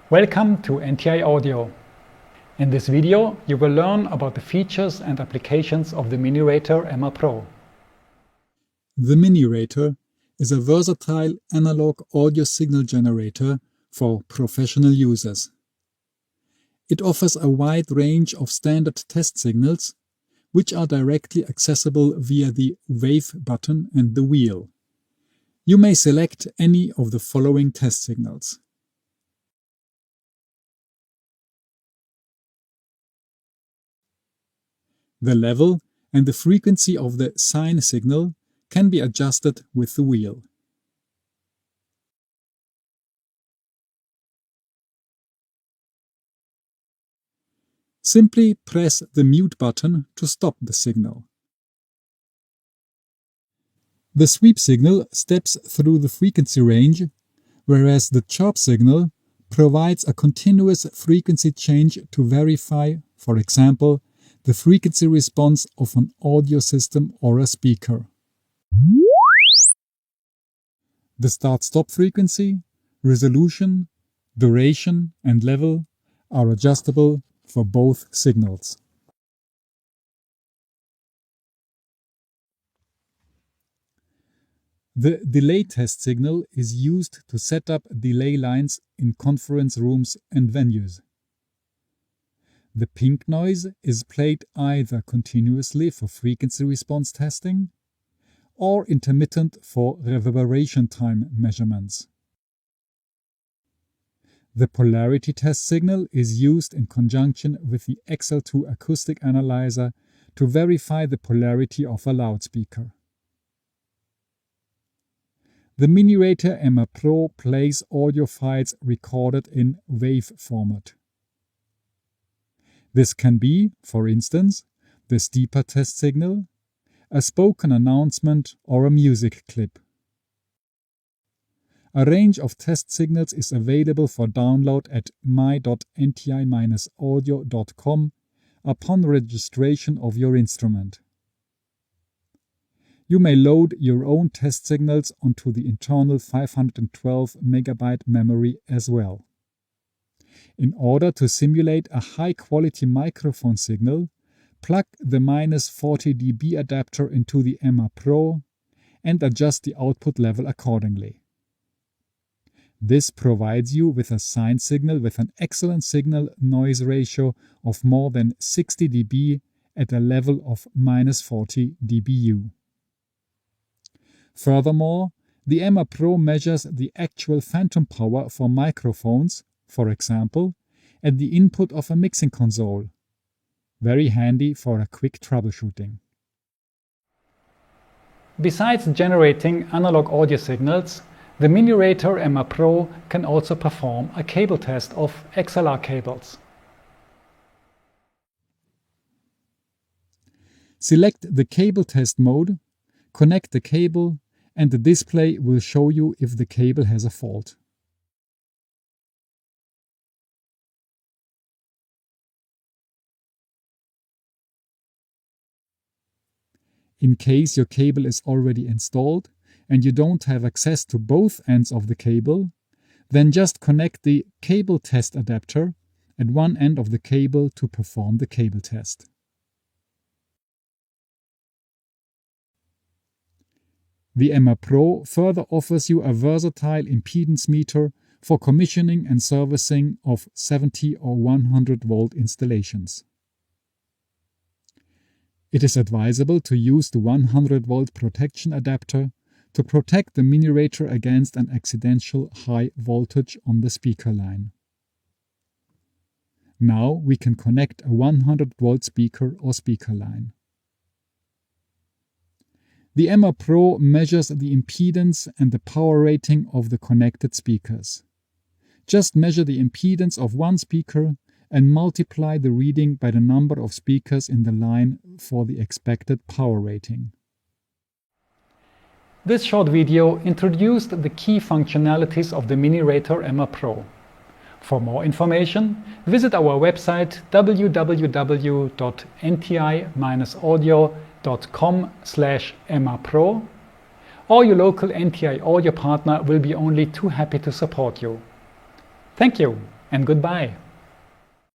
Welcome to NTI Audio. In this video, you will learn about the features and applications of the Minirater EMMA Pro. The Minirater is a versatile analog audio signal generator for professional users. It offers a wide range of standard test signals, which are directly accessible via the Wave button and the wheel. You may select any of the following test signals. The level and the frequency of the sine signal can be adjusted with the wheel. Simply press the mute button to stop the signal. The sweep signal steps through the frequency range, whereas the chirp signal provides a continuous frequency change to verify, for example, the frequency response of an audio system or a speaker. The start-stop frequency, resolution, duration and level are adjustable for both signals. The delay test signal is used to set up delay lines in conference rooms and venues. The pink noise is played either continuously for frequency response testing or intermittent for reverberation time measurements. The polarity test signal is used in conjunction with the XL2 acoustic analyzer to verify the polarity of a loudspeaker. The Minirater EMMA Pro plays audio files recorded in WAV format. This can be, for instance, the steeper test signal, a spoken announcement or a music clip. A range of test signals is available for download at my.nti-audio.com upon registration of your instrument. You may load your own test signals onto the internal 512 MB memory as well. In order to simulate a high-quality microphone signal, plug the -40 dB adapter into the EMMA Pro and adjust the output level accordingly. This provides you with a sine signal with an excellent signal-noise ratio of more than 60 dB at a level of -40 dBu. Furthermore, the EMMA Pro measures the actual phantom power for microphones, for example, at the input of a mixing console. Very handy for a quick troubleshooting. Besides generating analog audio signals, the Minirater EMMA Pro can also perform a cable test of XLR cables. Select the cable test mode, connect the cable, and the display will show you if the cable has a fault. In case your cable is already installed and you don't have access to both ends of the cable, then just connect the cable test adapter at one end of the cable to perform the cable test. The EMMA Pro further offers you a versatile impedance meter for commissioning and servicing of 70 or 100 volt installations. It is advisable to use the 100 volt protection adapter to protect the Minirater against an accidental high voltage on the speaker line. Now we can connect a 100 volt speaker or speaker line. The EMMA Pro measures the impedance and the power rating of the connected speakers. Just measure the impedance of one speaker and multiply the reading by the number of speakers in the line for the expected power rating. This short video introduced the key functionalities of the Minirater EMMA Pro. For more information, visit our website www.nti-audio.com/EMMA Pro, or your local NTI Audio partner will be only too happy to support you. Thank you. and goodbye.